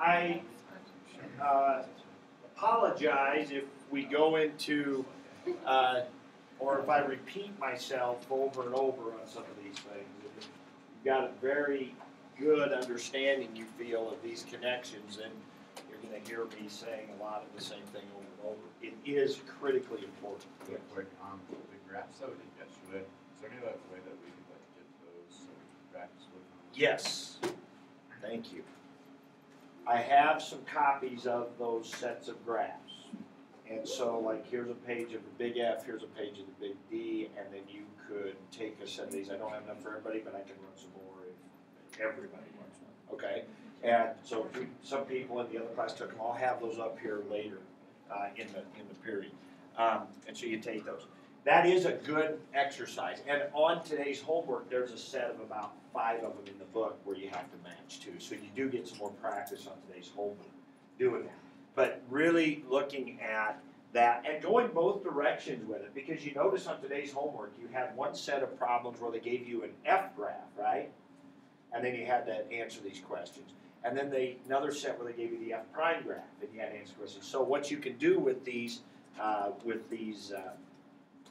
I apologize if we go into, or if I repeat myself over and over on some of these things. You've got a very good understanding, you feel, of these connections, and you're going to hear me saying a lot of the same thing over and over. It is critically important. Real quick, the graphs that we did yesterday, is there any way that we could get those so we can practice with them? Yes. Thank you. I have some copies of those sets of graphs. And so, like, here's a page of the big F, here's a page of the big D, and then you could take a set of these. I don't have enough for everybody, but I can run some more if everybody wants one. Okay? And so some people in the other class took them. I'll have those up here later in the period. And so you take those. That is a good exercise. And on today's homework, there's a set of about 5 of them in the book where you have to match too. So you do get some more practice on today's homework doing that. But really looking at that and going both directions with it, because you notice on today's homework, you had one set of problems where they gave you an F graph, right? And then you had to answer these questions. And then another set where they gave you the F prime graph, and you had to answer questions. So what you can do with these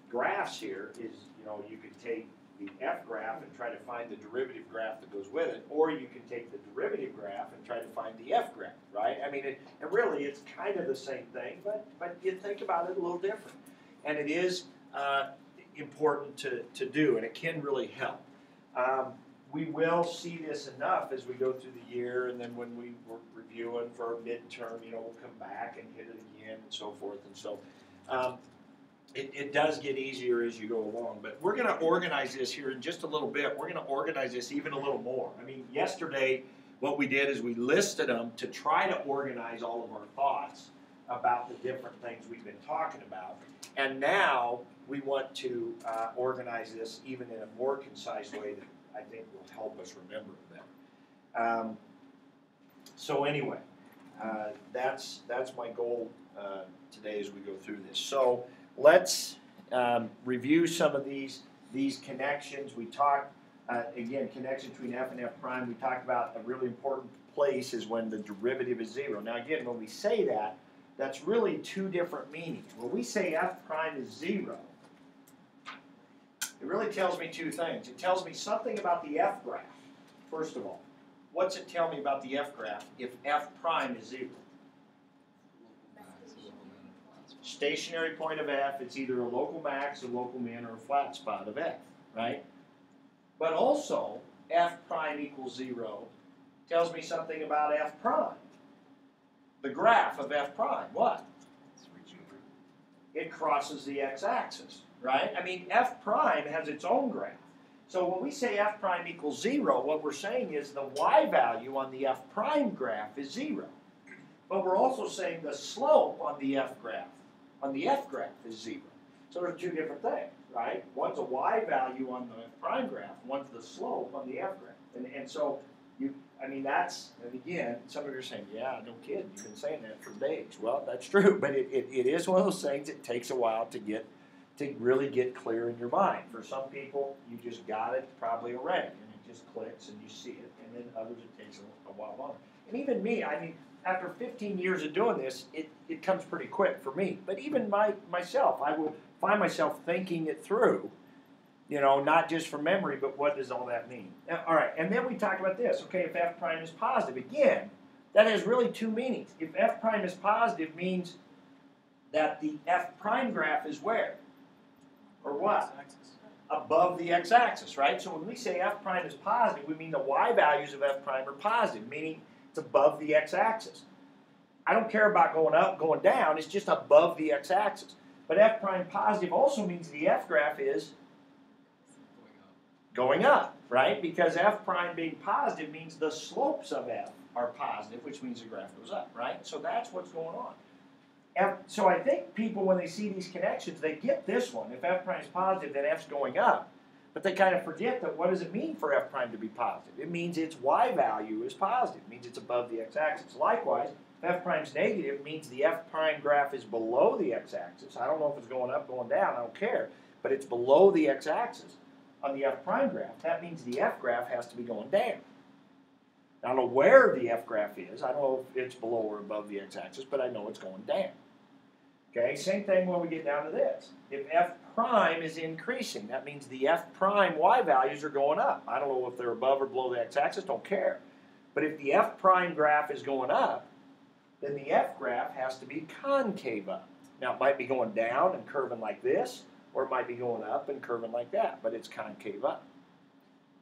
graphs here is, you can take the F graph and try to find the derivative graph that goes with it, or you can take the derivative graph and try to find the F graph, right? I mean, and really it's kind of the same thing, but you think about it a little different. And it is important to do, and it can really help. We will see this enough as we go through the year, and then when we were reviewing for our midterm, we'll come back and hit it again and so forth. And so it does get easier as you go along. But we're going to organize this here in just a little bit. We're going to organize this even a little more. I mean, yesterday what we did is we listed them to try to organize all of our thoughts about the different things we've been talking about. And now we want to organize this even in a more concise way that I think will help us remember better. So anyway, that's my goal today as we go through this. So let's review some of these connections. We talked, again, connection between F and F prime. We talked about a really important place is when the derivative is 0. Now again, when we say that, that's really 2 different meanings. When we say F prime is 0, it really tells me 2 things. It tells me something about the F graph, first of all. What's it tell me about the F graph if F prime is 0? Stationary point of F, it's either a local max, a local min, or a flat spot of F, right? But also, F prime equals 0 tells me something about F prime. The graph of F prime, what? It crosses the x-axis, right? I mean, F prime has its own graph. So when we say F prime equals 0, what we're saying is the y value on the F prime graph is 0. But we're also saying the slope on the F graph is 0. So there's 2 different things, right? One's a y value on the F prime graph, one's the slope on the F graph. And so, and again, some of you are saying, yeah, no kidding, you've been saying that for days. Well, that's true, but it is one of those things that takes a while to really get clear in your mind. For some people, you just got it probably already, and it just clicks and you see it. And then others, it takes a while longer. And even me, after 15 years of doing this, it comes pretty quick for me. But even myself, I will find myself thinking it through, not just from memory, but what does all that mean? All right, and then we talk about this. Okay, if F prime is positive, again, that has really 2 meanings. If F prime is positive, means that the F prime graph is where? Or what? Above the x-axis, right? So when we say F prime is positive, we mean the y values of F prime are positive, meaning it's above the x-axis. I don't care about going up, going down, it's just above the x-axis. But F prime positive also means the F graph is going up, right? Because F prime being positive means the slopes of F are positive, which means the graph goes up, right? So that's what's going on. So I think people, when they see these connections, they get this one. If F prime is positive, then F's going up. But they kind of forget that what does it mean for F prime to be positive? It means its y value is positive. It means it's above the x-axis. Likewise, if F prime is negative, it means the F prime graph is below the x-axis. I don't know if it's going up, going down, I don't care. But it's below the x-axis on the F prime graph. That means the F graph has to be going down. I don't know where the F graph is. I don't know if it's below or above the x-axis, but I know it's going down. Okay, same thing when we get down to this. If f prime is increasing, that means the f prime y values are going up. I don't know if they're above or below the x-axis, don't care. But if the f prime graph is going up, then the f graph has to be concave up. Now, it might be going down and curving like this, or it might be going up and curving like that, but it's concave up.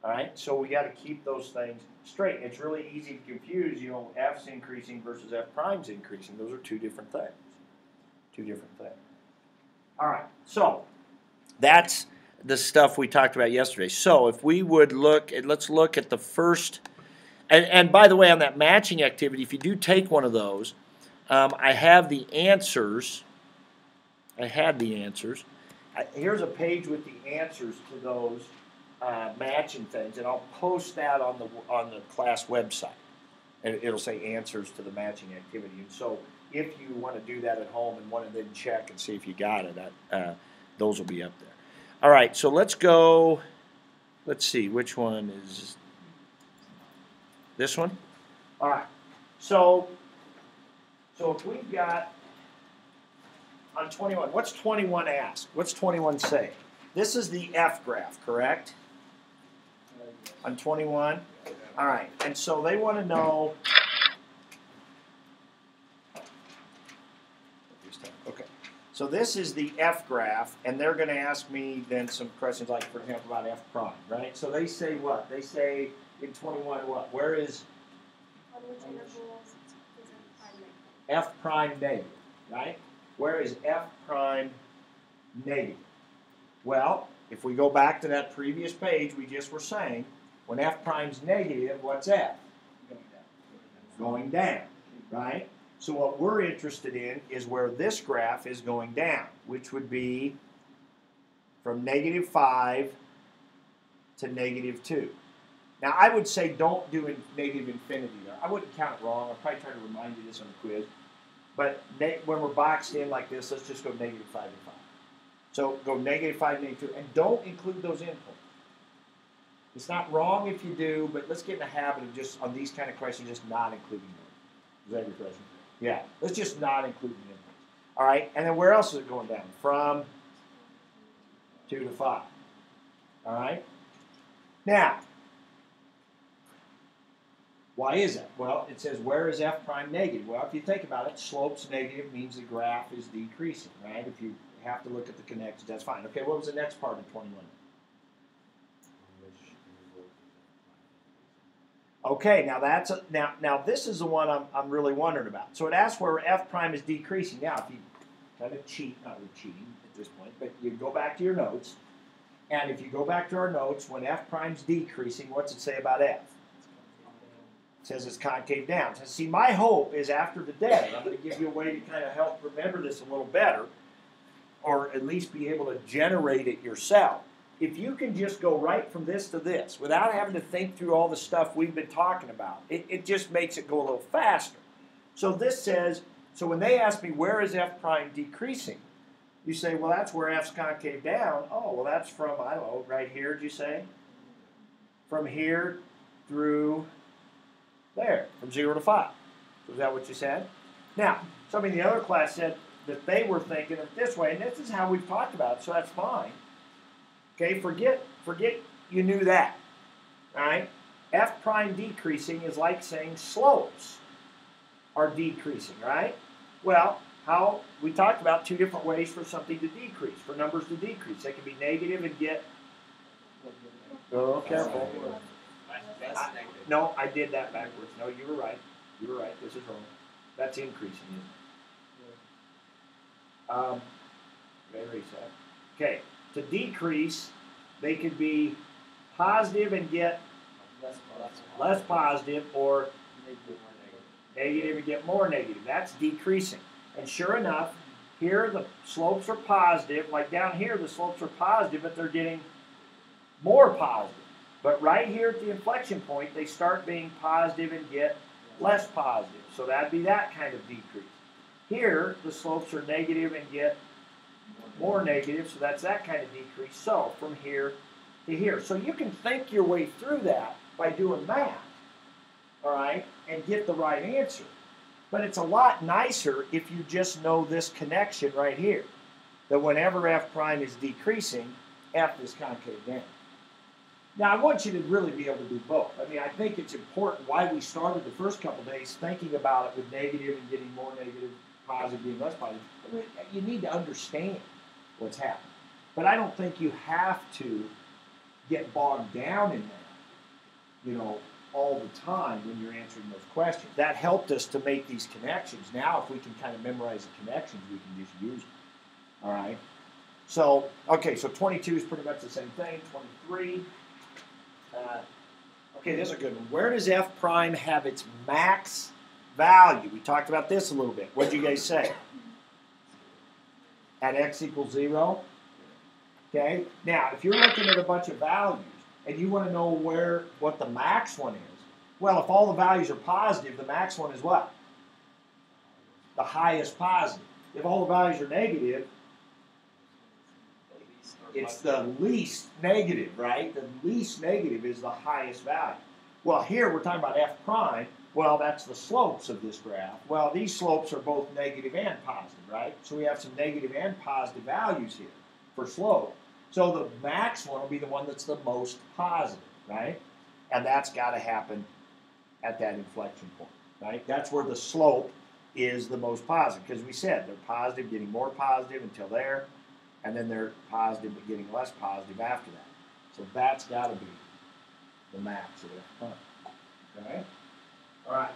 All right, so we got to keep those things straight. It's really easy to confuse, you know, f's increasing versus f prime's increasing. Those are two different things. Two different things. All right, so that's the stuff we talked about yesterday. So if we would look at, let's look at the first, and by the way, on that matching activity, if you do take one of those, I have the answers. I had the answers. Here's a page with the answers to those matching things, and I'll post that on the class website. And it'll say answers to the matching activity. And so if you want to do that at home and want to then check and see if you got it, those will be up there. All right, so let's go. Let's see, which one is this one? All right, so if we've got on 21, what's 21 ask? What's 21 say? This is the F graph, correct? On 21? All right, and so they want to know. Okay, so this is the F graph, and they're going to ask me then some questions like, for example, about F prime, right? So they say what? They say in 21 what? Where is F prime negative, right? Where is F prime negative? Well, if we go back to that previous page we just were saying, when F prime's negative, what's F? Going down, right? So what we're interested in is where this graph is going down, which would be from -5 to -2. Now, I would say don't do negative infinity there. I wouldn't count it wrong. I'll probably try to remind you this on the quiz. But when we're boxed in like this, let's just go -5 to 5. So go -5, -2, and don't include those inputs. It's not wrong if you do, but let's get in the habit of just, on these kind of questions, just not including those. Is that your question? Yeah, let's just not include the inputs. All right, and then where else is it going down? From 2 to 5. All right? Now, why is that? Well, it says, where is F prime negative? Well, if you think about it, slope's negative means the graph is decreasing, right? If you have to look at the connections, that's fine. Okay, what was the next part of 21? Okay, now that's now this is the one I'm really wondering about. So it asks where F prime is decreasing. Now, if you kind of cheat, not really cheating at this point, but you go back to your notes, and if you go back to our notes, when F prime's decreasing, what's it say about F? It says it's concave down. So see, my hope is after today, I'm going to give you a way to kind of help remember this a little better, or at least be able to generate it yourself. If you can just go right from this to this without having to think through all the stuff we've been talking about, it just makes it go a little faster. So this says, so when they ask me where is F prime decreasing, you say, well, that's where F's concave down. Oh, well, that's from, I don't know, right here, did you say? From here through there, from 0 to 5. So is that what you said? Now, somebody in the other class said that they were thinking of it this way, and this is how we've talked about it, so that's fine. Okay, forget you knew that. All right? F prime decreasing is like saying slopes are decreasing, right? Well, how we talked about two different ways for something to decrease, for numbers to decrease. They can be negative and get. Oh, careful. No, I did that backwards. No, you were right. You were right. This is wrong. That's increasing. Very sad. Okay. To decrease, they could be positive and get less positive, or negative and get more negative. That's decreasing. And sure enough, here the slopes are positive. Like down here, the slopes are positive, but they're getting more positive. But right here at the inflection point, they start being positive and get less positive. So that'd be that kind of decrease. Here, the slopes are negative and get more negative, so that's that kind of decrease. So from here to here. So you can think your way through that by doing math. all right, and get the right answer. But it's a lot nicer if you just know this connection right here, that whenever f prime is decreasing, f is concave down. Now, I want you to really be able to do both. I mean, I think it's important why we started the first couple days thinking about it with negative and getting more negative, positive, being less positive. I mean, you need to understand what's happening. But I don't think you have to get bogged down in that, you know, all the time when you're answering those questions. That helped us to make these connections. Now, if we can kind of memorize the connections, we can just use them. All right? So, okay, so 22 is pretty much the same thing. 23. Okay, this is a good one. Where does f prime have its max value? We talked about this a little bit. What did you guys say? At x equals 0? Okay? Now, if you're looking at a bunch of values and you want to know what the max one is, well, if all the values are positive, the max one is what? The highest positive. If all the values are negative, it's the least negative, right? The least negative is the highest value. Well, here we're talking about f prime. Well, that's the slopes of this graph. Well, these slopes are both negative and positive, right? So we have some negative and positive values here for slope. So the max one will be the one that's the most positive, right? And that's got to happen at that inflection point, right? That's where the slope is the most positive, because we said they're positive, getting more positive until there, and then they're positive but getting less positive after that. So that's got to be the max of f prime. Okay? All right.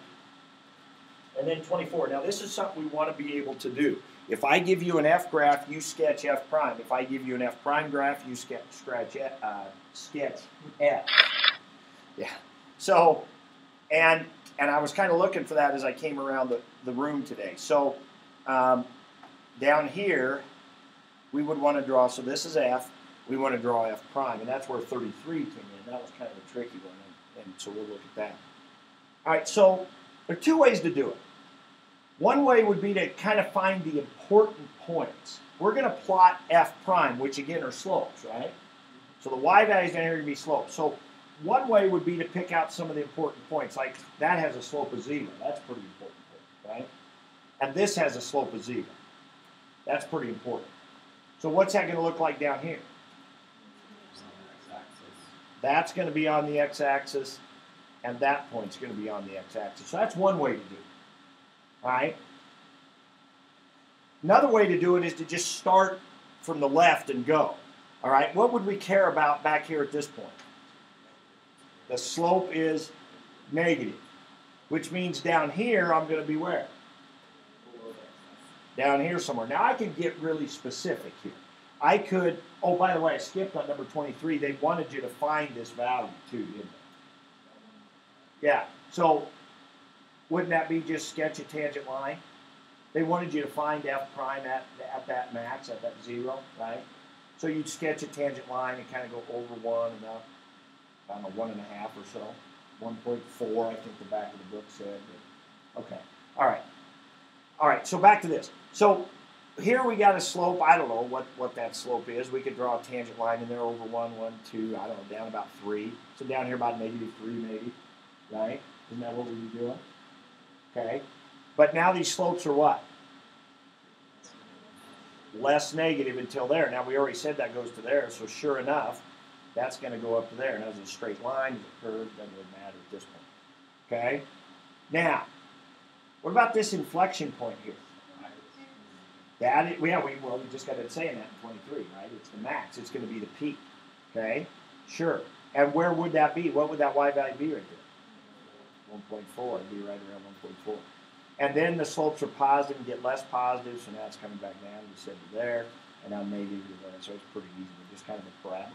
And then 24. Now this is something we want to be able to do. If I give you an f graph, you sketch f prime. If I give you an f prime graph, you sketch f. Yeah. So, and I was kind of looking for that as I came around the room today. So down here, we would want to draw, so this is f, we want to draw f prime, and that's where 33 came in. That was kind of a tricky one, and so we'll look at that. All right, so there are two ways to do it. One way would be to kind of find the important points. We're going to plot f prime, which again are slopes, right? So the y values down here are going to be slopes. So one way would be to pick out some of the important points, like that has a slope of 0. That's pretty important, right? And this has a slope of 0. That's pretty important. So what's that going to look like down here? That's going to be on the x-axis, and that point's going to be on the x-axis. So that's one way to do it. All right? Another way to do it is to just start from the left and go. All right? What would we care about back here at this point? The slope is negative, which means down here I'm going to be where? Down here somewhere. Now I can get really specific here. I could, oh, by the way, I skipped on number 23. They wanted you to find this value too, didn't they? Yeah, so wouldn't that be just sketch a tangent line? They wanted you to find f prime at that max, at that 0, right? So you'd sketch a tangent line and kind of go over 1 and up, I don't know, 1.5 or so. 1.4, I think the back of the book said. But, okay, all right. All right, so back to this. So here we got a slope. I don't know what that slope is. We could draw a tangent line in there over 1, 1, 2, I don't know, down about 3. So down here about -3 maybe, right? Isn't that what we were doing? Okay. But now these slopes are what? Less negative until there. Now we already said that goes to there, so sure enough, that's going to go up to there. Now is it a straight line? Is it a curve? Doesn't really matter at this point. Okay? Now, what about this inflection point here? We just got to say that in 23, right? It's the max. It's going to be the peak. Okay? Sure. And where would that be? What would that y value be right there? 1.4. It'd be right around 1.4. And then the slopes are positive and get less positive, so now it's coming back down. We said to there, and now negative to there. So it's pretty easy. Just kind of a parabola.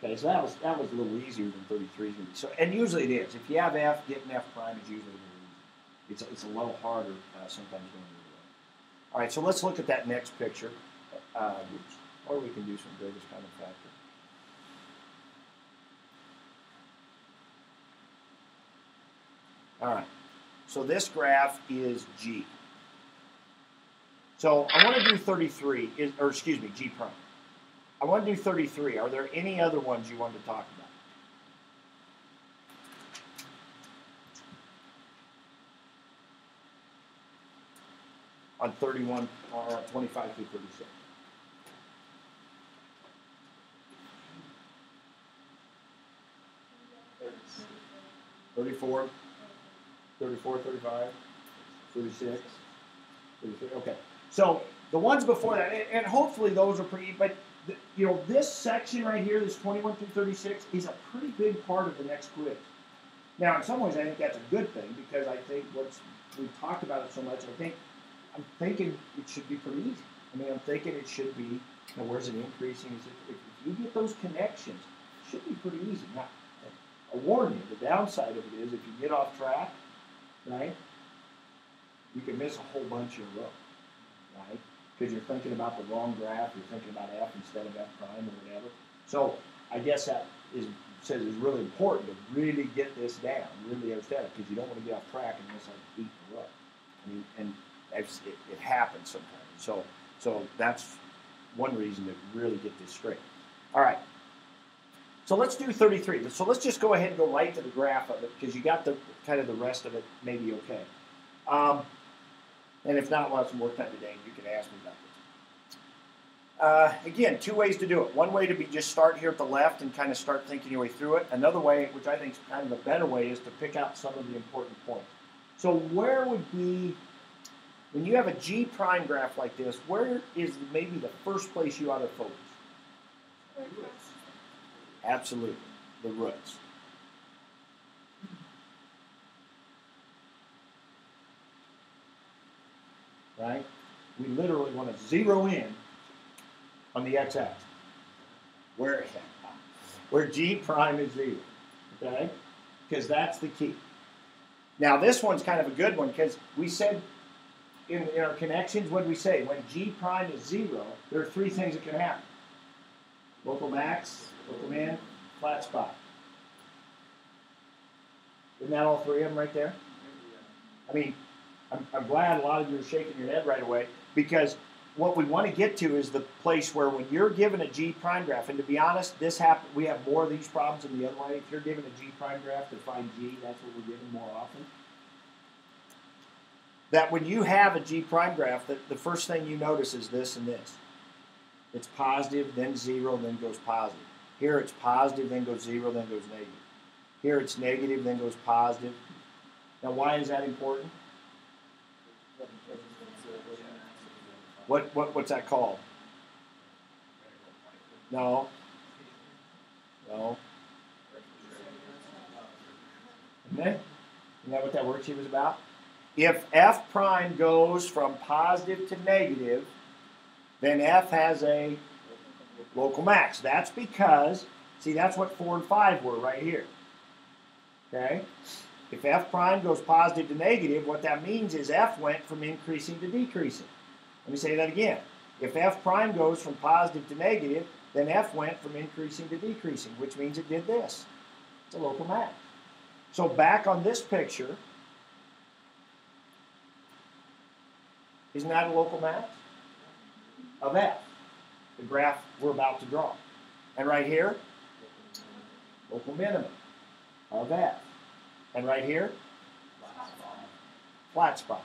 Okay, so that was a little easier than 33 is going to be. So, and usually it is. If you have f, getting f prime is usually a little easy. It's a little harder sometimes going the other way. All right, so let's look at that next picture. Or we can do some greatest common factor. All right, so this graph is G. So I want to do 33, G prime. I want to do 33. Are there any other ones you want to talk on 31 or 25 through 36. 34, 34, 35, 36, 36. Okay. So the ones before that, and hopefully those are pretty, but this section right here, this 21 through 36, is a pretty big part of the next quiz. Now, in some ways, I think that's a good thing because I think we've talked about it so much. I'm thinking it should be pretty easy. I mean, I'm thinking it should be. Where's it increasing? If you get those connections, it should be pretty easy. Now, I warn you, the downside of it is if you get off track, right, you can miss a whole bunch in a row, right? Because you're thinking about the wrong graph, you're thinking about F instead of F prime or whatever. So I guess that says it's really important to really get this down, really understand it, because you don't want to get off track and miss like a beat in a row. I mean, and it happens sometimes. So that's one reason to really get this straight. All right. So let's do 33. So let's just go ahead and go right to the graph of it because you got the kind of the rest of it maybe okay. And if not, we'll have some more time today and you can ask me about this. Again, two ways to do it. One way to be just start here at the left and kind of start thinking your way through it. Another way, which I think is kind of a better way, is to pick out some of the important points. So where would be, when you have a G prime graph like this, where is maybe the first place you ought to focus? Absolutely, the roots. Right? We literally want to zero in on the x-axis, where G prime is 0, okay? Because that's the key. Now this one's kind of a good one because we said in our connections, what did we say? When G prime is 0, there are 3 things that can happen. Local max, local min, flat spot. Isn't that all 3 of them right there? I mean, I'm glad a lot of you are shaking your head right away because what we want to get to is the place where when you're given a G prime graph, and to be honest, we have more of these problems in the other way. If you're given a G prime graph to find G, that's what we're given more often. That when you have a G prime graph, the first thing you notice is this and this. It's positive, then 0, then goes positive. Here it's positive, then goes 0, then goes negative. Here it's negative, then goes positive. Now why is that important? What's that called? No. No. Isn't that what that worksheet was about? If F prime goes from positive to negative, then F has a local max. That's because, see, that's what 4 and 5 were right here. Okay? If F prime goes positive to negative, what that means is F went from increasing to decreasing. Let me say that again. If F prime goes from positive to negative, then F went from increasing to decreasing, which means it did this. It's a local max. So back on this picture, isn't that a local max? Of F, the graph we're about to draw. And right here, local minimum of F. And right here, flat spot.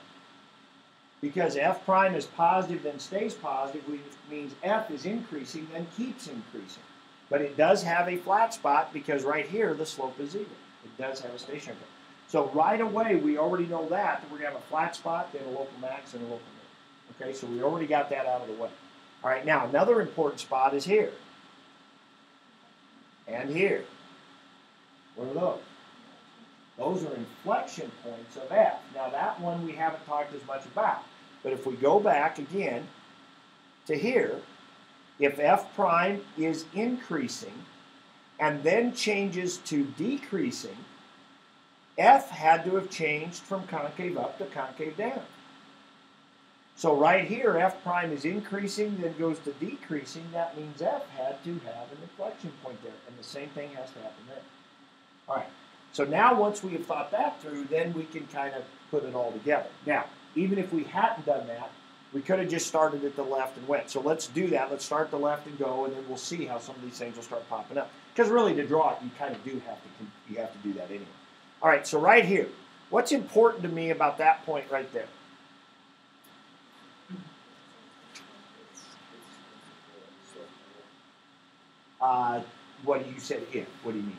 Because F prime is positive, then stays positive, which means F is increasing, then keeps increasing. But it does have a flat spot because right here, the slope is 0. It does have a stationary point. So right away, we already know that we're going to have a flat spot, then a local max, and a local min. Okay, so we already got that out of the way. All right, now another important spot is here. And here. What are those? Those are inflection points of F. Now that one we haven't talked as much about. But if we go back again to here, if F prime is increasing and then changes to decreasing, F had to have changed from concave up to concave down. So right here, F prime is increasing, then goes to decreasing. That means F had to have an inflection point there. And the same thing has to happen there. All right. So now once we have thought that through, then we can kind of put it all together. Now, even if we hadn't done that, we could have just started at the left and went. So let's do that. Let's start the left and go, and then we'll see how some of these things will start popping up. Because really, to draw it, you kind of do have to do that anyway. All right, so right here, what's important to me about that point right there? What do you said if? What do you mean?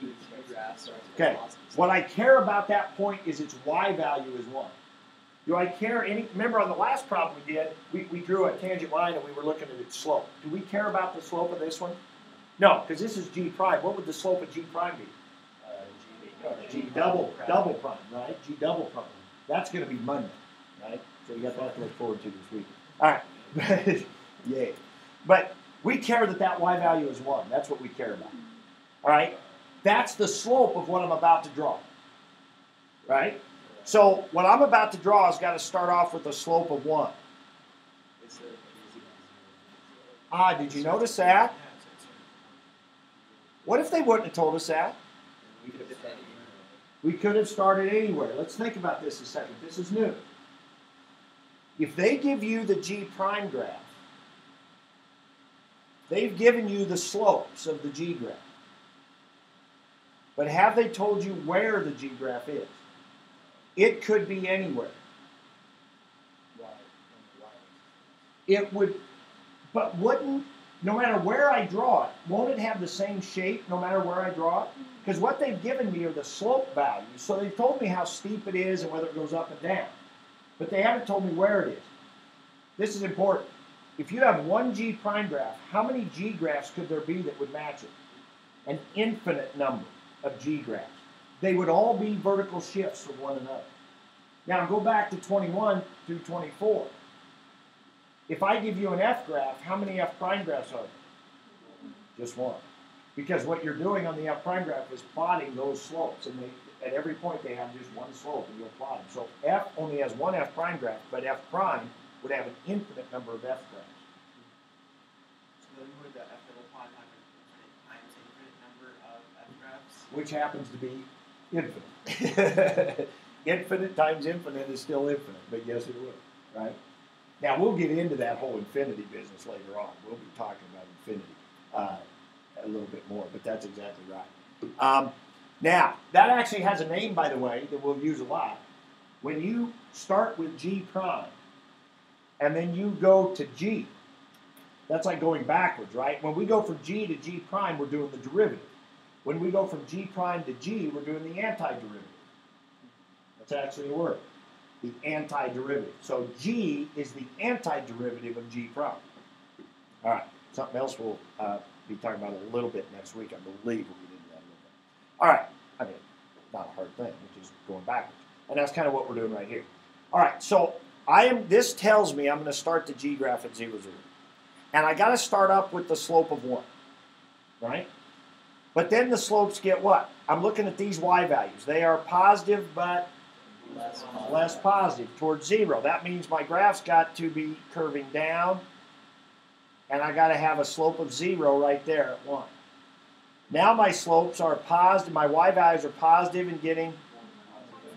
G graphs. Okay. What I care about that point is its y value is 1. Do I care any? Remember on the last problem we did, we drew a tangent line and we were looking at its slope. Do we care about the slope of this one? No, because this is g prime. What would the slope of g prime be? G double prime, right? G double prime. That's going to be Monday, right? So you got that to look forward to this week. All right. Yay. But we care that y value is 1. That's what we care about. All right? That's the slope of what I'm about to draw. Right? So what I'm about to draw has got to start off with a slope of 1. Did you notice that? What if they wouldn't have told us that? We could have started anywhere. Let's think about this a second. This is new. If they give you the G prime graph, they've given you the slopes of the G graph. But have they told you where the G graph is? It could be anywhere. It would, but wouldn't, no matter where I draw it, won't it have the same shape no matter where I draw it? Because what they've given me are the slope values. So they've told me how steep it is and whether it goes up and down. But they haven't told me where it is. This is important. If you have one G prime graph, how many G graphs could there be that would match it? An infinite number of G graphs. They would all be vertical shifts from one another. Now go back to 21 through 24. If I give you an F graph, how many F prime graphs are there? Just one. Because what you're doing on the F prime graph is plotting those slopes. And at every point they have just one slope and you'll plot them. So F only has one F prime graph, but F prime would have an infinite number of F graphs. So then would the F double prime have an infinite times infinite number of F graphs? Which happens to be infinite. Infinite times infinite is still infinite, but yes, it would, right? Now, we'll get into that whole infinity business later on. We'll be talking about infinity a little bit more, but that's exactly right. Now, that actually has a name, by the way, that we'll use a lot. When you start with G prime, and then you go to G, that's like going backwards, right? When we go from G to G prime, we're doing the derivative. When we go from G prime to G, we're doing the antiderivative. That's actually a word, the antiderivative. So G is the antiderivative of G prime. All right, something else we'll be talking about a little bit next week. I believe we'll get into that a little bit. All right, I mean, not a hard thing, which is going backwards. And that's kind of what we're doing right here. All right, so this tells me I'm going to start the G graph at 0, 0. And I got to start up with the slope of 1, right? But then the slopes get what? I'm looking at these y values. They are positive, but less positive, towards 0. That means my graph's got to be curving down, and I got to have a slope of 0 right there at 1. Now my slopes are positive, my y values are positive and getting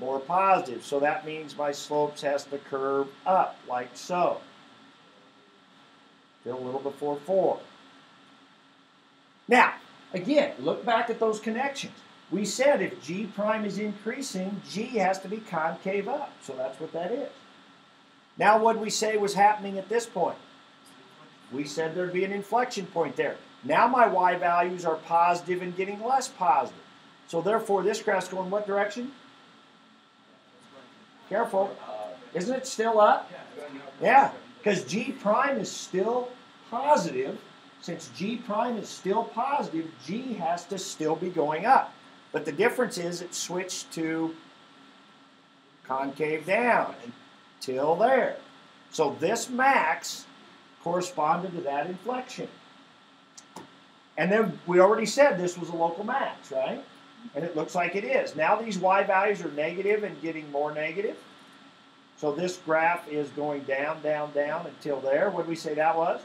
more positive. So that means my slopes has to curve up, like so. Still a little before 4. Now, again, look back at those connections. We said if G prime is increasing, G has to be concave up. So that's what that is. Now what did we say was happening at this point? We said there'd be an inflection point there. Now my y values are positive and getting less positive. So therefore this graph's going what direction? Careful. Isn't it still up? Yeah, because G prime is still positive. Since G prime is still positive, G has to still be going up. But the difference is it switched to concave down until there. So this max corresponded to that inflection. And then we already said this was a local max, right? And it looks like it is. Now these y values are negative and getting more negative. So this graph is going down, down, down until there. What did we say that was?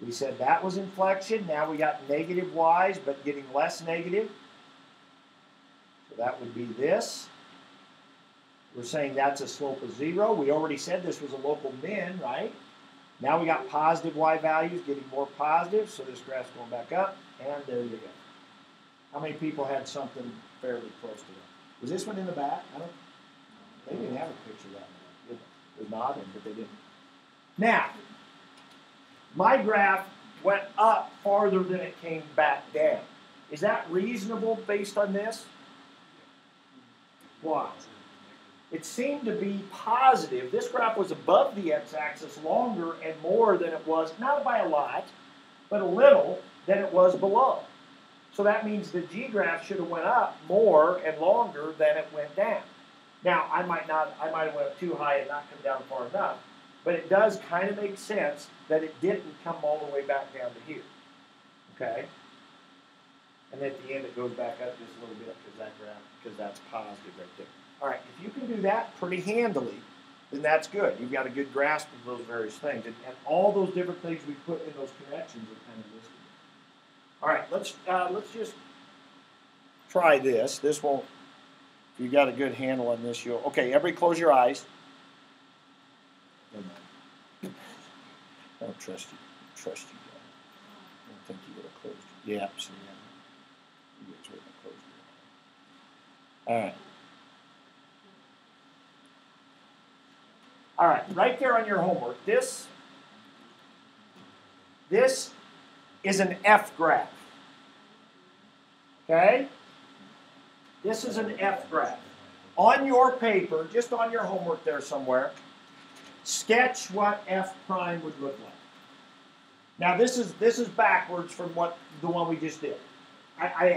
We said that was inflection. Now we got negative y's, but getting less negative. So that would be this. We're saying that's a slope of 0. We already said this was a local min, right? Now we got positive y values getting more positive, so this graph's going back up, and there you go. How many people had something fairly close to that? Was this one in the back? They didn't have a picture of that one. It was nodding, but they didn't. Now, my graph went up farther than it came back down. Is that reasonable based on this? Why? It seemed to be positive. This graph was above the x-axis longer and more than it was, not by a lot, but a little, than it was below. So that means the g-graph should have went up more and longer than it went down. Now, I might have went up too high and not come down far enough, but it does kind of make sense that it didn't come all the way back down to here. Okay? And at the end it goes back up just a little bit because that's positive right there. All right, if you can do that pretty handily, then that's good. You've got a good grasp of those various things. And all those different things we put in those connections are kind of listed. All right, let's just try this. This won't, if you've got a good handle on this, you'll, okay, everybody close your eyes. I don't trust you. I don't think you would have closed it. Yeah, so yeah. You guys wouldn't have closed it. All right. All right, right there on your homework, this is an F graph. Okay? This is an F graph. On your paper, just on your homework there somewhere, sketch what F prime would look like. Now this is backwards from the one we just did. I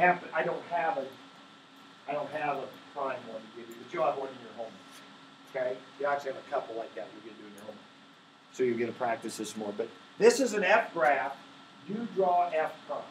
don't have a prime one to give you, but you'll have one in your homework. Okay? You actually have a couple like that you're going to do in your homework. So you're going to practice this more. But this is an F graph. You draw F prime.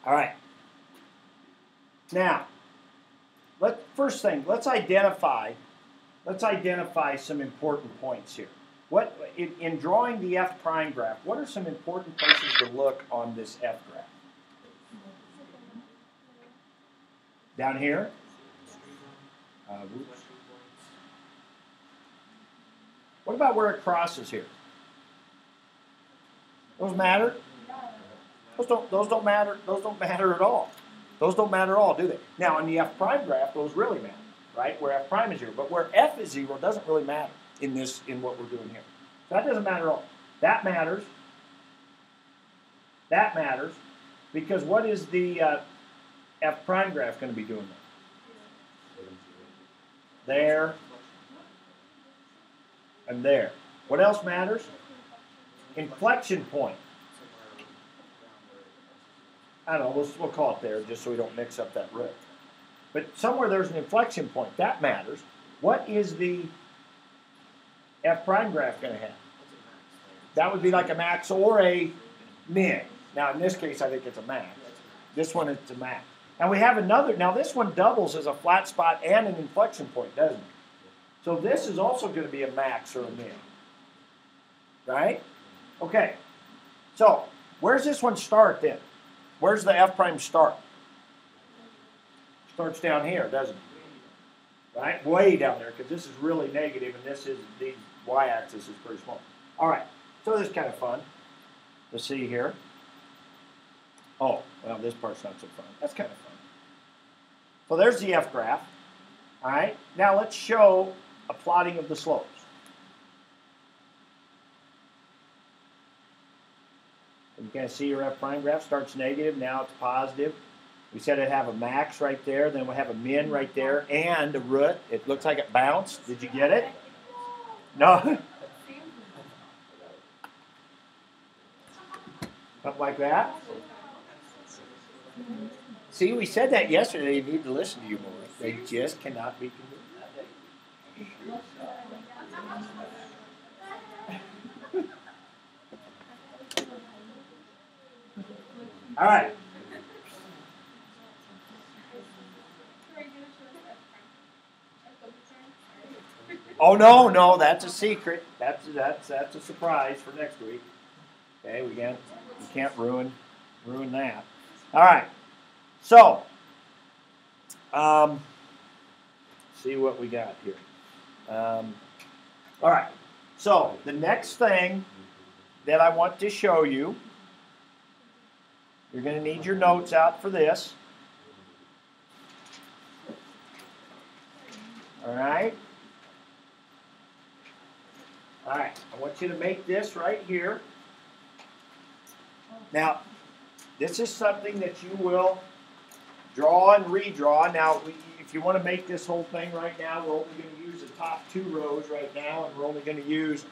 All right. Now, first thing, let's identify some important points here. In drawing the F prime graph, what are some important places to look on this F graph? Down here? What about where it crosses here? Those matter? Those don't matter. Those don't matter at all. Those don't matter at all, do they? Now, on the F prime graph, those really matter, right? Where F prime is 0, but where F is 0 doesn't really matter in what we're doing here. So that doesn't matter at all. That matters. That matters because what is the F prime graph going to be doing there, and there. What else matters? Inflection point. I don't know, we'll call it there just so we don't mix up that root. But somewhere there's an inflection point. That matters. what is the f prime graph going to have? What's a max there? That would be like a max or a min. Now, in this case, I think it's a max. Yeah, it's a max. This one is a max. And we have another. Now, this one doubles as a flat spot and an inflection point, doesn't it? So this is also going to be a max or a min. Right? Okay. So, where's this one start then? Where's the f prime start? Starts down here, doesn't it? Right? Way down there, because this is really negative, and this is the y-axis is pretty small. All right. So this is kind of fun to see here. Oh, well, this part's not so fun. That's kind of fun. So there's the f graph. All right. Now let's show a plotting of the slopes. You can see your f prime graph starts negative, now it's positive. We said it'd have a max right there, then we have a min right there, and a root. It looks like it bounced. Did you get it? No? Something like that? See, we said that yesterday. You need to listen to you more. They just cannot be convinced. All right. Oh no, that's a secret. That's a surprise for next week. Okay, we can't ruin that. All right. So, see what we got here. All right. So the next thing that I want to show you, you're going to need your notes out for this. All right. All right. I want you to make this right here. Now, this is something that you will draw and redraw. Now, if you want to make this whole thing right now, we're only going to use the top 2 rows right now, and we're only going to use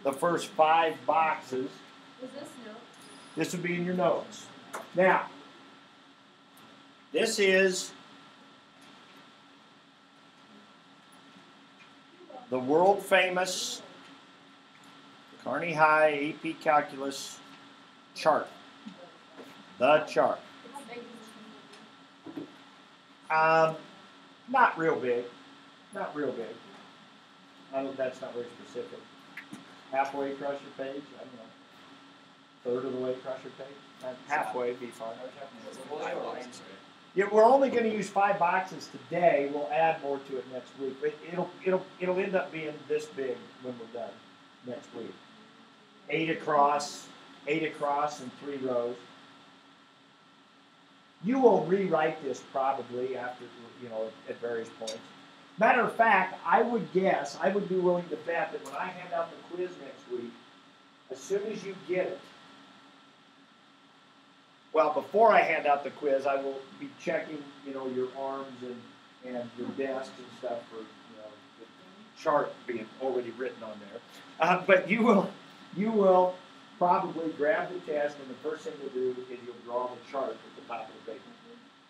the first 5 boxes. Is this note? This would be in your notes. Now, this is the world famous Kearney High AP Calculus chart. The chart. How big is this? Not real big. Not real big. That's not very specific. Halfway across your page? I don't know. Third of the way across your page? Halfway would be fine. Yeah, we're only going to use 5 boxes today. We'll add more to it next week. But it'll end up being this big when we're done next week. 8 across, and 3 rows. You will rewrite this probably after, at various points. Matter of fact, I would be willing to bet that when I hand out the quiz next week, as soon as you get it, well, before I hand out the quiz, I will be checking, your arms and your desk and stuff for, the chart being already written on there. But you will probably grab the test, and the first thing you'll do is you'll draw the chart at the top of the paper,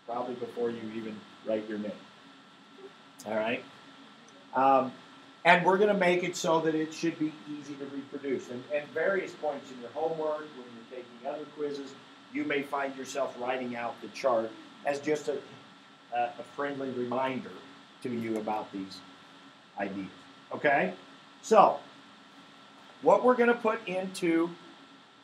probably before you even write your name. All right? And we're going to make it so that it should be easy to reproduce. And at various points in your homework, when you're taking other quizzes, you may find yourself writing out the chart as just a friendly reminder to you about these ideas. Okay? So, what we're going to put into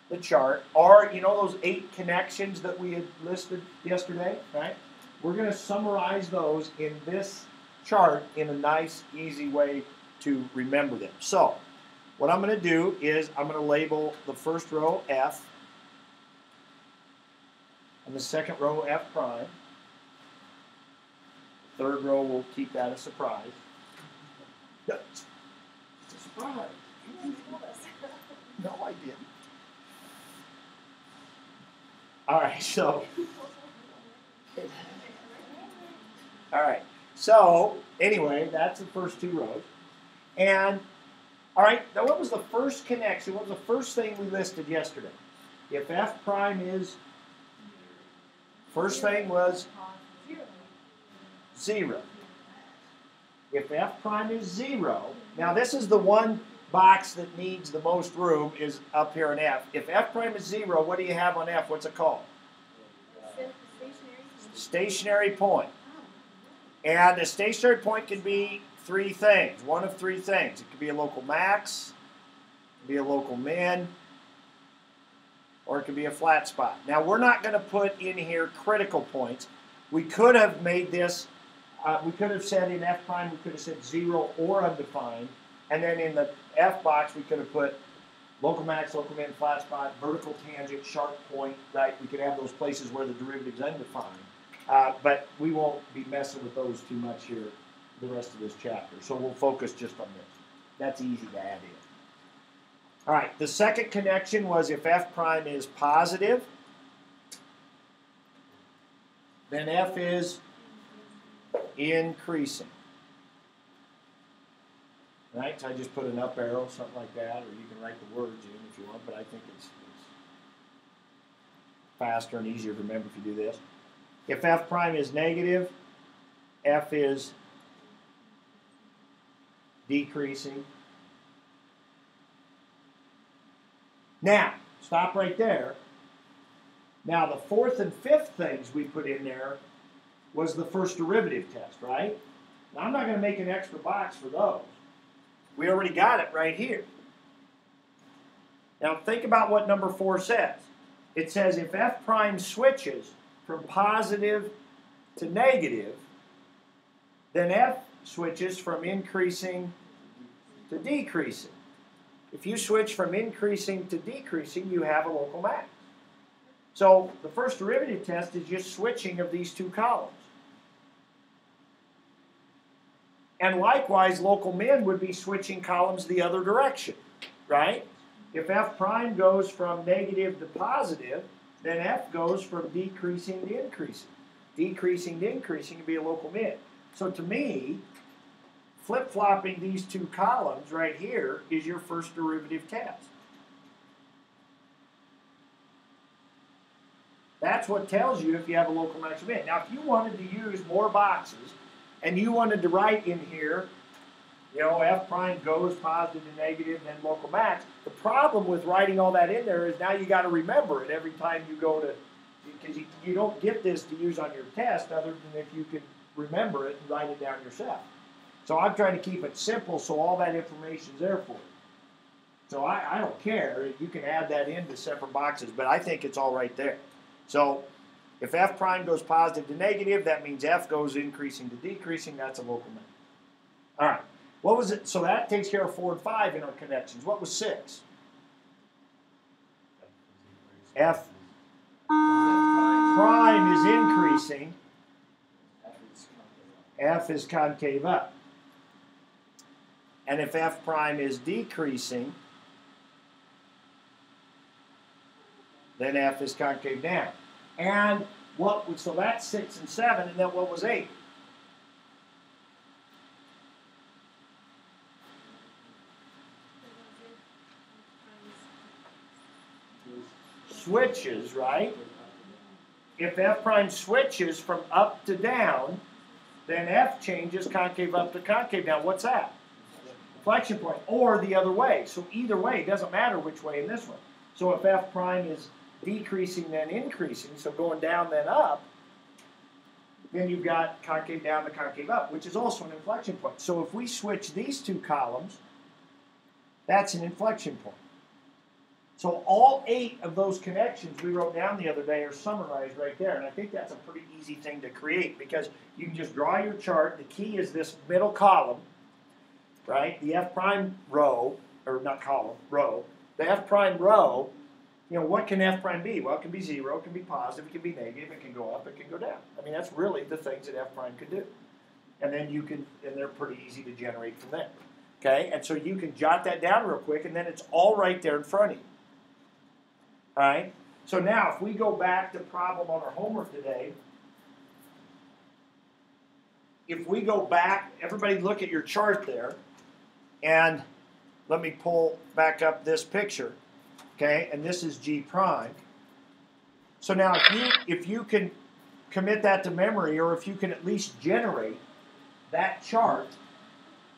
the chart are, those 8 connections that we had listed yesterday, right? We're going to summarize those in this chart in a nice, easy way to remember them. So, what I'm going to do is I'm going to label the first row F, and the second row F prime. The third row, we'll keep that a surprise. It's a surprise. No, I didn't. All right, so. All right, so anyway, that's the first 2 rows. And, all right, now what was the first connection? What was the first thing we listed yesterday? If F prime is, first thing was 0. if f prime is 0, now this is the one box that needs the most room is up here in f. If f prime is 0, what do you have on f? What's it called? Stationary point. And a stationary point can be three things, one of three things. It could be a local max, it could be a local min, or it could be a flat spot. Now we're not going to put in here critical points. We could have made this, we could have said in f prime, we could have said 0 or undefined, and then in the f box we could have put local max, local min, flat spot, vertical tangent, sharp point, right? We could have those places where the derivative is undefined. But we won't be messing with those too much here the rest of this chapter. So we'll focus just on this. That's easy to add in. All right, the second connection was if f prime is positive, then f is increasing. Right, so I just put an up arrow, something like that, or you can write the words in if you want, but I think it's faster and easier to remember if you do this. If f prime is negative, f is decreasing. Now, stop right there. Now, the fourth and fifth things we put in there was the first derivative test, right? Now, I'm not going to make an extra box for those. We already got it right here. Now, think about what number 4 says. It says if f prime switches from positive to negative, then f switches from increasing to decreasing. If you switch from increasing to decreasing, you have a local max. So the first derivative test is just switching of these two columns. And likewise, local min would be switching columns the other direction, right? If f prime goes from negative to positive, then f goes from decreasing to increasing. Decreasing to increasing would be a local min. So to me, flip-flopping these two columns right here is your first derivative test. That's what tells you if you have a local max or min. Now, if you wanted to use more boxes and you wanted to write in here, you know, f prime goes positive to negative, then local max, the problem with writing all that in there is now you got to remember it every time you go to, because you don't get this to use on your test other than if you can remember it and write it down yourself. So I'm trying to keep it simple so all that information's there for you. So I don't care. You can add that into separate boxes, but I think it's all right there. So if f prime goes positive to negative, that means f goes increasing to decreasing. That's a local max. All right. What was it? So that takes care of 4 and 5 in our connections. What was 6? F prime is increasing. F is concave up. And if f prime is decreasing, then f is concave down. And what? So that's 6 and 7, and then what was 8? Switches, right? If f prime switches from up to down, then f changes concave up to concave down. What's that? Inflection point, or the other way. So either way, it doesn't matter which way in this one. So if f prime is decreasing then increasing, so going down then up, then you've got concave down to concave up, which is also an inflection point. So if we switch these two columns, that's an inflection point. So all 8 of those connections we wrote down the other day are summarized right there. And I think that's a pretty easy thing to create because you can just draw your chart. The key is this middle column, right? The f prime row, or not column, row. The f prime row, you know, what can f prime be? Well, it can be 0, it can be positive, it can be negative, it can go up, it can go down. I mean, that's really the things that f prime could do. And then you can, and they're pretty easy to generate from there. Okay, and so you can jot that down real quick, and then it's all right there in front of you. All right, so now if we go back to problem on our homework today, if we go back, everybody look at your chart there, and let me pull back up this picture, okay, and this is G prime. So now if you can commit that to memory, or if you can at least generate that chart,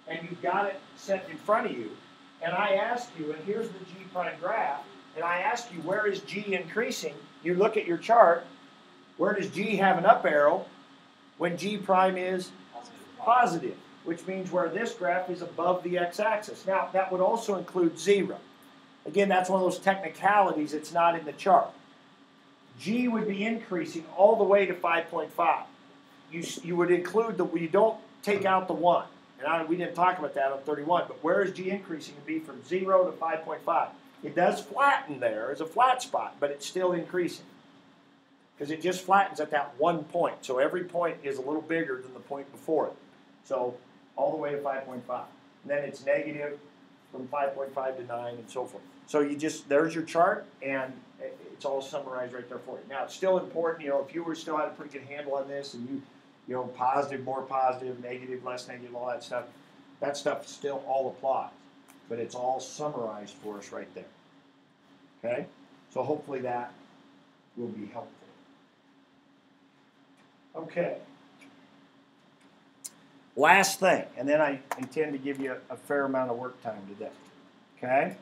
and you've got it set in front of you, and I ask you, and here's the G prime graph, and I ask you, where is G increasing? You look at your chart, where does G have an up arrow when G prime is positive, which means where this graph is above the x-axis. Now, that would also include 0. Again, that's one of those technicalities, it's not in the chart. G would be increasing all the way to 5.5. You would include you don't take out the 1. And we didn't talk about that on 31, but where is G increasing? It would be from 0 to 5.5. It does flatten there as a flat spot, but it's still increasing. Because it just flattens at that one point. So every point is a little bigger than the point before it. So all the way to 5.5. And then it's negative from 5.5 to 9 and so forth. So there's your chart, and it's all summarized right there for you. Now, it's still important, if you still had a pretty good handle on this, and positive, more positive, negative, less negative, all that stuff still all applies. But it's all summarized for us right there. Okay? So hopefully that will be helpful. Okay. Last thing, and then I intend to give you a fair amount of work time today. Okay?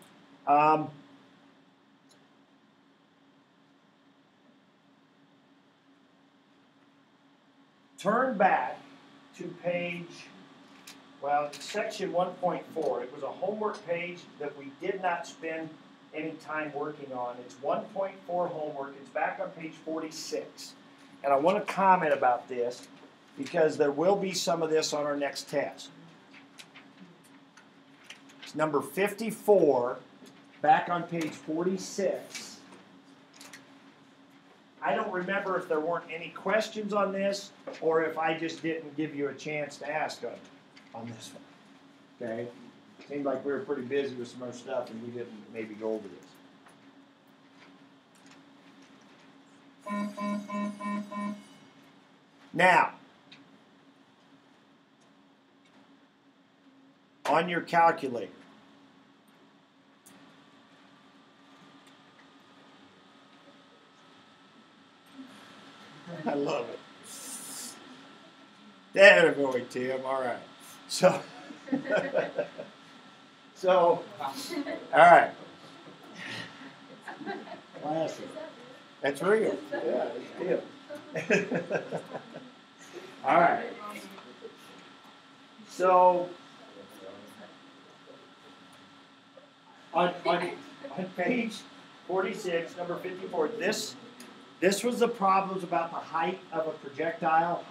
Turn back to section 1.4. It was a homework page that we did not spend any time working on. It's 1.4 homework. It's back on page 46. And I want to comment about this because there will be some of this on our next test. It's number 54, back on page 46. I don't remember if there weren't any questions on this or if I just didn't give you a chance to ask on this one. Okay? Seemed like we were pretty busy with some other stuff and we didn't maybe go over this. Now, on your calculator, I love it. There we go, Tim. All right. So, all right. Classic. That's real. Yeah, it's real. All right. So, on page 46, number 54, this was the problems about the height of a projectile,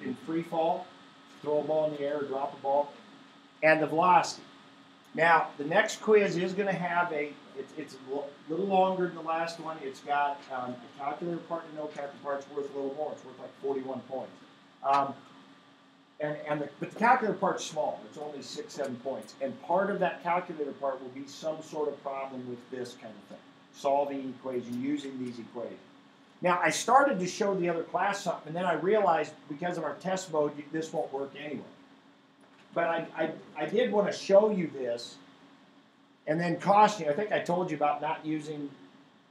in free fall, throw a ball in the air, drop a ball, and the velocity. Now, the next quiz is going to have it's a little longer than the last one. It's got a calculator part and no calculator part. It's worth a little more. It's worth like 41 points. But the calculator part's small. It's only 6-7 points. And part of that calculator part will be some sort of problem with this kind of thing. Solving equations, using these equations. Now, I started to show the other class something, and then I realized because of our test mode, this won't work anyway. But I did want to show you this, and then caution you. I think I told you about not using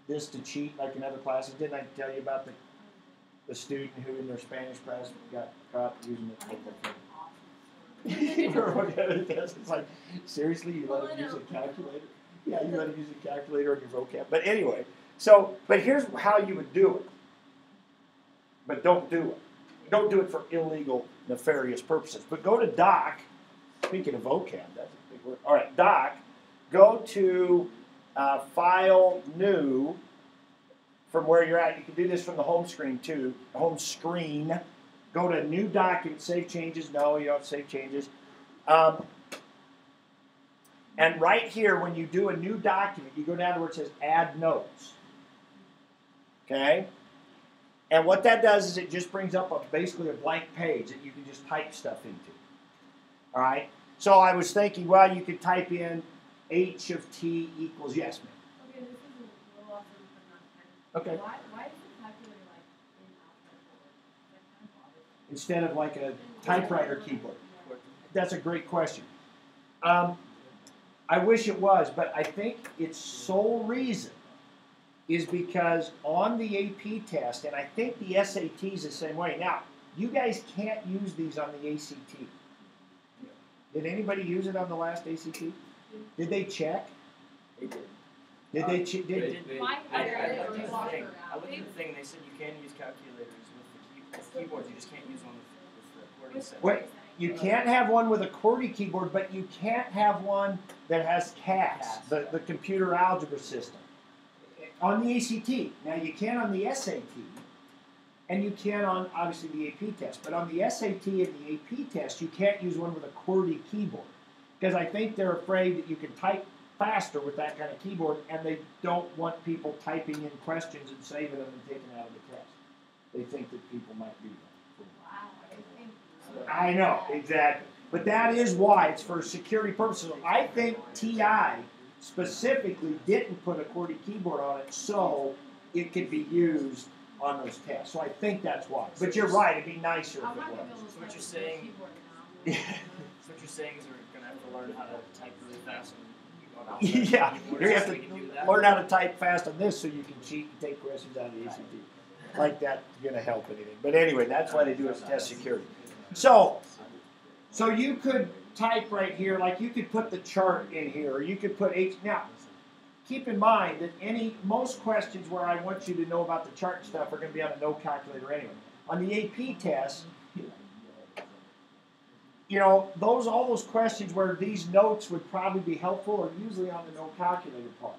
this to cheat like in other classes. Didn't I tell you about the student who in their Spanish class got caught using it? Remember what it does? It's like, seriously, you let him use a calculator? Yeah, you let him use a calculator on your vocab. But anyway. But here's how you would do it. But don't do it. Don't do it for illegal, nefarious purposes. But go to Doc. Speaking of vocab, that's a big word. All right, Doc. Go to File, New. From where you're at, you can do this from the home screen too. Home screen. Go to New Document. Save changes. No, you don't save changes. And right here, when you do a new document, you go down to where it says Add Notes. Okay? And what that does is it just brings up basically a blank page that you can just type stuff into. All right? So I was thinking, well, you could type in h of t equals, yes, ma'am. Okay, this is a little off the Okay. Why is the calculator like in alphabet order? That kind of bothers me. Instead of like a typewriter keyboard. That's a great question. I wish it was, but I think its sole reason is because on the AP test, and I think the SAT is the same way. Now, you guys can't use these on the ACT. Did anybody use it on the last ACT? Did they check? They did. Did they check? My I husband looked is at the a thing. walker I out. looked at the thing. They said you can use calculators with keyboards. You just can't use one with the QWERTY set. Wait, you can't have one with a QWERTY keyboard, but you can't have one that has CAS, the computer algebra system. On the ACT. Now you can on the SAT, and you can on obviously the AP test. But on the SAT and the AP test, you can't use one with a QWERTY keyboard because I think they're afraid that you can type faster with that kind of keyboard, and they don't want people typing in questions and saving them and taking out of the test. They think that people might do that. Wow, I think. I know, exactly. But that is why it's for security purposes. I think TI specifically didn't put a QWERTY keyboard on it so it could be used on those tests. So I think that's why. But you're right, it'd be nicer if I'm it not gonna be was. able to So what type you're with saying- the keyboard So now. what you're saying is we're gonna have to learn how to type really fast and Yeah, you have so we can do to that. learn how to type fast on this so you can cheat and take questions out of the ACT. Like that's gonna help anything. But anyway, that's why they do it to test security. So you could type right here, like you could put the chart in here, or you could put H. Now, keep in mind that most questions where I want you to know about the chart and stuff are going to be on a no calculator anyway. On the AP test, you know, all those questions where these notes would probably be helpful are usually on the no calculator part.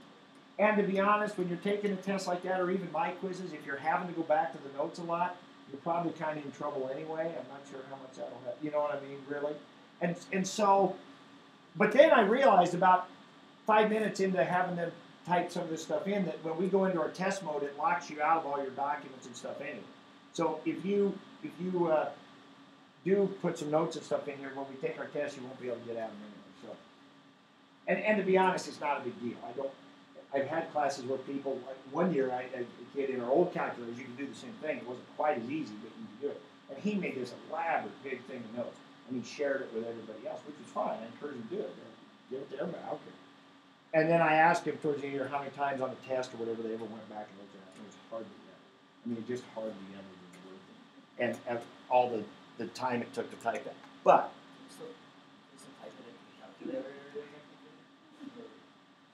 And to be honest, when you're taking a test like that, or even my quizzes, if you're having to go back to the notes a lot, you're probably kind of in trouble anyway. I'm not sure how much that'll help. You know what I mean, really? And so, but then I realized about 5 minutes into having them type some of this stuff in that when we go into our test mode, it locks you out of all your documents and stuff anyway. So if you do put some notes and stuff in here, when we take our test, you won't be able to get at them anyway. So, and to be honest, it's not a big deal. I've had classes where people, like one year, a kid in our old calculators, you can do the same thing. It wasn't quite as easy, but you could do it. And he made this elaborate big thing of notes, and he shared it with everybody else, which was fine. I encouraged him to do it. Give it to everybody. I don't care. And then I asked him towards the end of the year how many times on a test or whatever they ever went back and looked at it. It was hardly ever. I mean, it just hardly ever was worth it. And all the time it took to type that. But So type it in the calculator technically?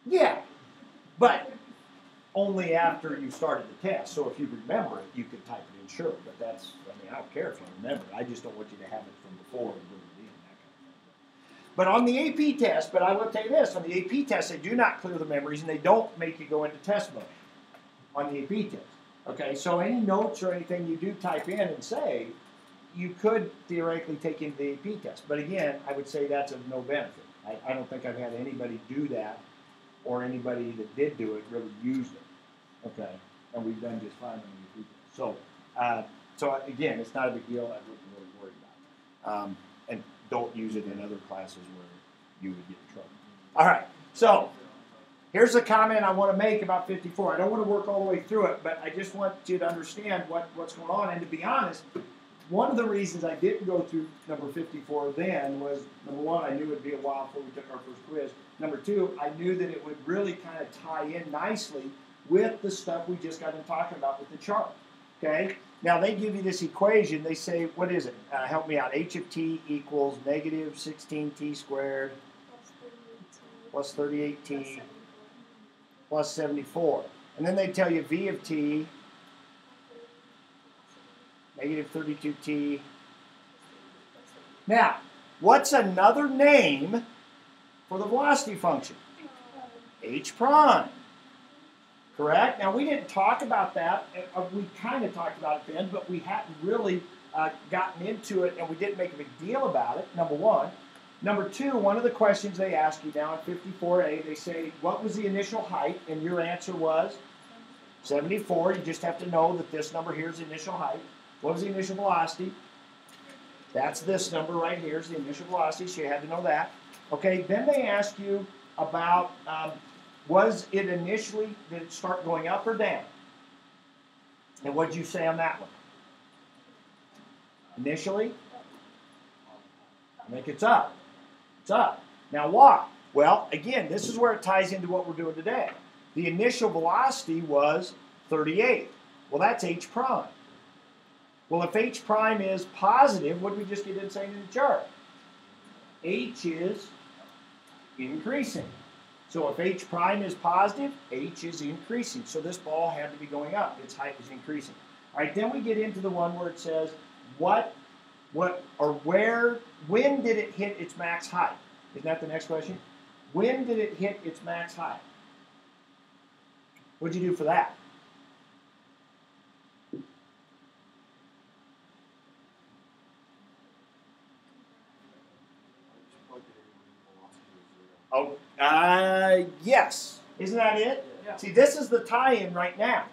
yeah, but only after you started the test. So if you remember it, you could type it in, sure. But I don't care if you remember it. I just don't want you to have it from before and bring it in, that kind of thing. But on the AP test, but I will tell you this, on the AP test, they do not clear the memories, and they don't make you go into test mode on the AP test. Okay, so any notes or anything you do type in and say, you could theoretically take into the AP test. But again, I would say that's of no benefit. I don't think I've had anybody do that, or anybody that did do it really used it. Okay, and we've done just fine on the AP test. So again, it's not a big deal. I wouldn't really worry about it. And don't use it in other classes where you would get in trouble. All right, so here's a comment I want to make about 54. I don't want to work all the way through it, but I just want you to understand what's going on. And to be honest, one of the reasons I didn't go through number 54 then was, number one, I knew it would be a while before we took our first quiz. Number two, I knew that it would really kind of tie in nicely with the stuff we just got in talking about with the chart. Okay? Now, they give you this equation. They say, what is it? Help me out. H of t equals negative 16t squared plus 38t plus 74. And then they tell you v of t, negative 32t. Now, what's another name for the velocity function? H prime. Correct? Now, we didn't talk about that. We kind of talked about it then, but we hadn't really gotten into it, and we didn't make a big deal about it, number one. Number two, one of the questions they ask you now in 54A, they say, what was the initial height? And your answer was 74. You just have to know that this number here is the initial height. What was the initial velocity? That's this number right here is the initial velocity, so you had to know that. Okay, then they ask you about, was it initially, did it start going up or down? And what did you say on that one? Initially? I think it's up. It's up. Now why? Well, again, this is where it ties into what we're doing today. The initial velocity was 38. Well, that's h prime. Well, if h prime is positive, what did we just get in saying in the chart? H is increasing. So if H prime is positive, H is increasing. So this ball had to be going up. Its height was increasing. All right, then we get into the one where it says when did it hit its max height? Isn't that the next question? When did it hit its max height? What'd you do for that? Oh, yes. Isn't that it? Yeah. See, this is the tie-in right now.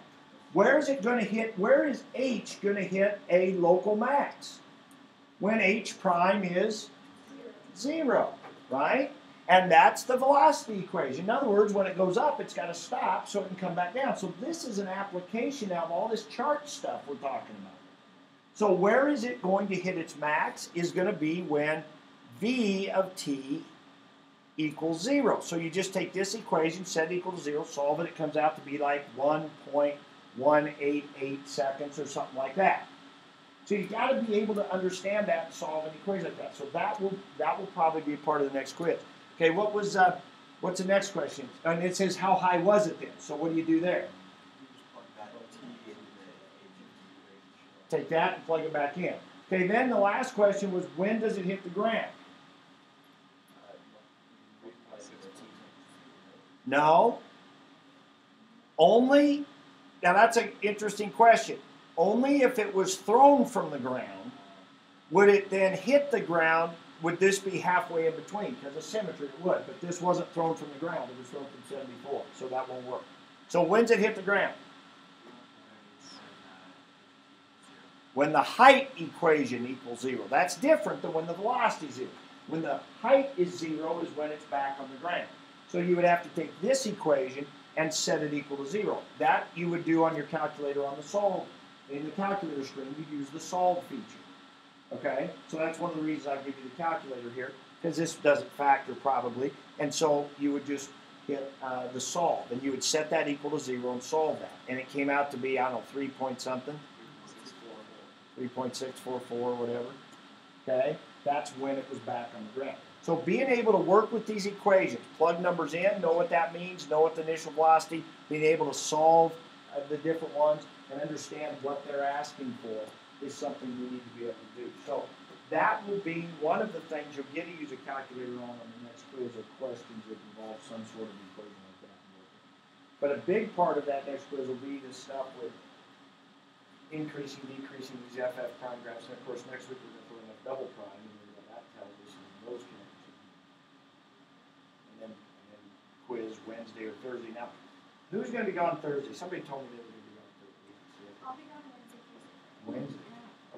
Where is it going to hit? Where is H going to hit a local max? When H prime is 0, right? And that's the velocity equation. In other words, when it goes up, it's got to stop so it can come back down. So this is an application now of all this chart stuff we're talking about. So where is it going to hit its max is going to be when V of t equals 0. So you just take this equation, set it equal to 0, solve it. It comes out to be like 1.188 seconds or something like that. So you've got to be able to understand that and solve an equation like that. So that will probably be a part of the next quiz. Okay, what's the next question? And it says how high was it then? So what do you do there? Take that and plug it back in. Okay, then the last question was when does it hit the ground? No. Only, now that's an interesting question. Only if it was thrown from the ground, would it then hit the ground, would this be halfway in between? Because of symmetry it would, but this wasn't thrown from the ground, it was thrown from 74, so that won't work. So when's it hit the ground? When the height equation equals 0. That's different than when the velocity is 0. When the height is 0 is when it's back on the ground. So you would have to take this equation and set it equal to 0. That you would do on your calculator on the solve. In the calculator screen, you use the solve feature. Okay? So that's one of the reasons I give you the calculator here, because this doesn't factor probably. And so you would just hit the solve, and you would set that equal to 0 and solve that. And it came out to be, I don't know, 3 point something? 3.644, whatever. Okay? That's when it was back on the ground. So being able to work with these equations, plug numbers in, know what that means, know what the initial velocity, being able to solve the different ones and understand what they're asking for is something we need to be able to do. So that will be one of the things you'll get to use a calculator on the next quiz or questions that involve some sort of equation like that. But a big part of that next quiz will be this stuff with increasing, decreasing these FF prime graphs. And of course, next week we're going to throw in a double prime and what that tells us and those connections. And then quiz Wednesday or Thursday. Now, who's going to be gone Thursday? Somebody told me they were going to be gone Thursday. I'll be gone Wednesday, Tuesday. Wednesday.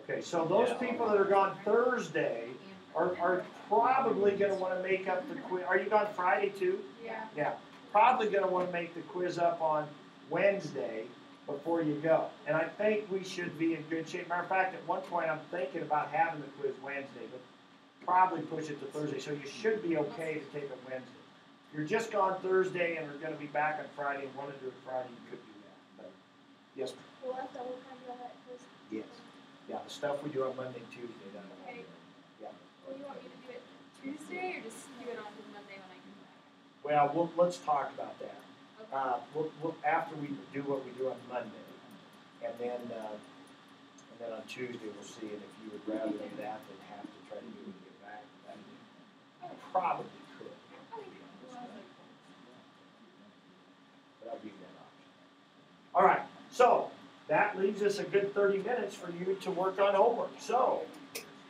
Okay, so those people that are gone Thursday are probably going to want to make up the quiz. Are you gone Friday too? Yeah. Yeah. Probably going to want to make the quiz up on Wednesday before you go. And I think we should be in good shape. Matter of fact, at one point I'm thinking about having the quiz Wednesday, but probably push it to Thursday. So you should be okay to take it Wednesday. If you're just gone Thursday and are going to be back on Friday and want to do it Friday, you could do that. But yes, ma'am. Will I double time do all that quiz? Yes. Yeah, the stuff we do on Monday and Tuesday. That Okay. Yeah. Will you want me to do it Tuesday or just do it on Monday when I come back? Well, let's talk about that. Okay. We'll after we do what we do on Monday, and then on Tuesday we'll see. And if you would rather do that than have to try to do it and get back, that probably could. But I'll give you that option. All right. So that leaves us a good 30 minutes for you to work on homework. So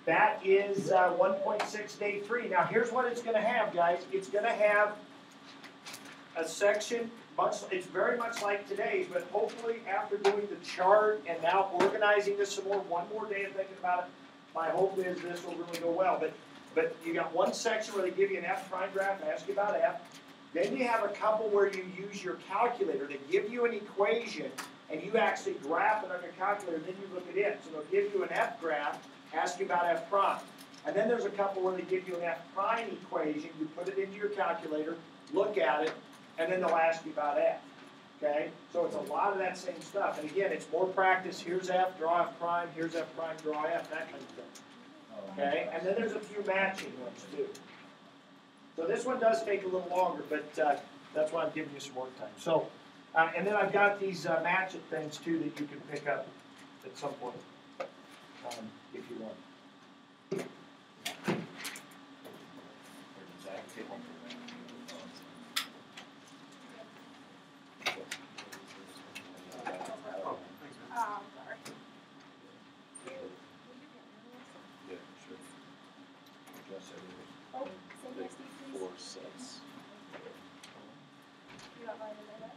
that is 1.6 day 3. Now here's what it's going to have, guys. It's going to have a section. It's very much like today's, but hopefully after doing the chart and now organizing this some more, one more day of thinking about it, my hope is this will really go well. But you got one section where they give you an F prime graph and ask you about F. Then you have a couple where you use your calculator to give you an equation and you actually graph it on your calculator, then you look at it. So they'll give you an F graph, ask you about F prime. And then there's a couple where they give you an F prime equation, you put it into your calculator, look at it, and then they'll ask you about F. Okay? So it's a lot of that same stuff. And again, it's more practice. Here's F, draw F prime, here's F prime, draw F, that kind of thing. Okay? And then there's a few matching ones too. So this one does take a little longer, but that's why I'm giving you some work time. So, and then I've got these match it things too that you can pick up at some point if you want. Sorry. Yeah, sure. Oh, same as Steve, please. 4 cents. You got mine in there.